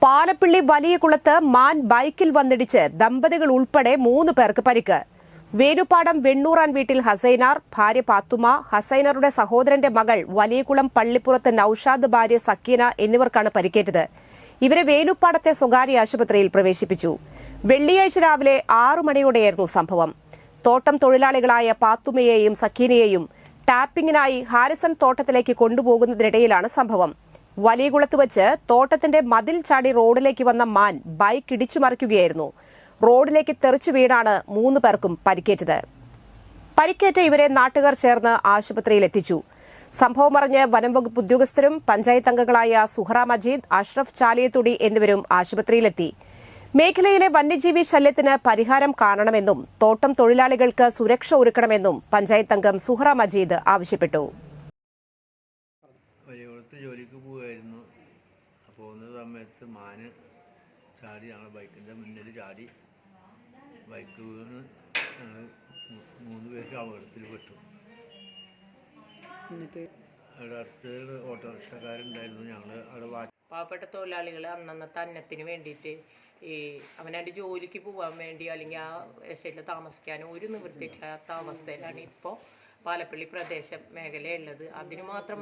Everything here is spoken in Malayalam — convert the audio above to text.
പാലപ്പിള്ളി വലിയ കുളത്ത് മാൻ ബൈക്കിൽ വന്നിടിച്ച് ദമ്പതികൾ ഉൾപ്പെടെ 3 പേർക്ക് പരിക്ക്. വേലുപ്പാടം വെണ്ണൂറാൻ വീട്ടിൽ ഹസൈനാർ, ഭാര്യ പാത്തുമ, ഹസൈനറുടെ സഹോദരന്റെ മകൾ വലിയകുളം പള്ളിപ്പുറത്ത് നൌഷാദ്, ഭാര്യ സക്കീന എന്നിവർക്കാണ് പരിക്കേറ്റത്. ഇവരെ വേലുപ്പാടത്തെ സ്വകാര്യ ആശുപത്രിയിൽ പ്രവേശിപ്പിച്ചു. വെള്ളിയാഴ്ച രാവിലെ 6 മണിയോടെയായിരുന്നു സംഭവം. തോട്ടം തൊഴിലാളികളായ പാത്തുമയെയും സക്കീനയെയും ടാപ്പിംഗിനായി ഹാരിസൺ തോട്ടത്തിലേക്ക് കൊണ്ടുപോകുന്നതിനിടയിലാണ് സംഭവം. വലിയകുളത്ത് വെച്ച് തോട്ടത്തിന്റെ മതിൽ ചാടി റോഡിലേക്ക് വന്ന മാൻ ബൈക്ക് ഇടിച്ചു മറിക്കുകയായിരുന്നു. റോഡിലേക്ക് തെറിച്ചു വീണാണ് 3 പേർക്കും പരിക്കേറ്റത്. പരിക്കേറ്റ ഇവരെ നാട്ടുകാർ ചേർന്ന് ആശുപത്രിയിൽ എത്തിച്ചു. സംഭവമറിഞ്ഞ് വനംവകുപ്പ് ഉദ്യോഗസ്ഥരും പഞ്ചായത്ത് അംഗങ്ങളായ സുഹറ മജീദ്, അഷ്റഫ് ചാലിയത്തുടി എന്നിവരും ആശുപത്രിയിലെത്തി. മേഖലയിലെ വന്യജീവി ശല്യത്തിന് പരിഹാരം കാണണമെന്നും തോട്ടം തൊഴിലാളികൾക്ക് സുരക്ഷ ഒരുക്കണമെന്നും പഞ്ചായത്ത് അംഗം സുഹറ മജീദ് ആവശ്യപ്പെട്ടു. ജോലിക്ക് പോവുമായിരുന്നു. പോകുന്ന സമയത്ത് മാന് ചാടി ഞങ്ങൾ ബൈക്കിൻ്റെ മുന്നിൽ ചാടി ബൈക്ക് വീണ് ഞങ്ങൾ 3 പേർക്ക് അപകടത്തിൽ പെട്ടു. എന്നിട്ട് അവിടെ അടുത്ത് ഓട്ടോറിക്ഷക്കാരുണ്ടായിരുന്നു. ഞങ്ങൾ അവിടെ പാവപ്പെട്ട തൊഴിലാളികൾ അന്നന്നത്തെ അന്നത്തിന് വേണ്ടിയിട്ട് അവനവൻ്റെ ജോലിക്ക് പോകാൻ വേണ്ടി അല്ലെങ്കിൽ ആ എസ്റ്റേറ്റിൽ താമസിക്കാനും ഒരു നിവൃത്തിയില്ലാത്ത അവസ്ഥയിലാണ് ഇപ്പോൾ പാലപ്പള്ളി പ്രദേശം മേഖലയുള്ളത്. അതിനു മാത്രം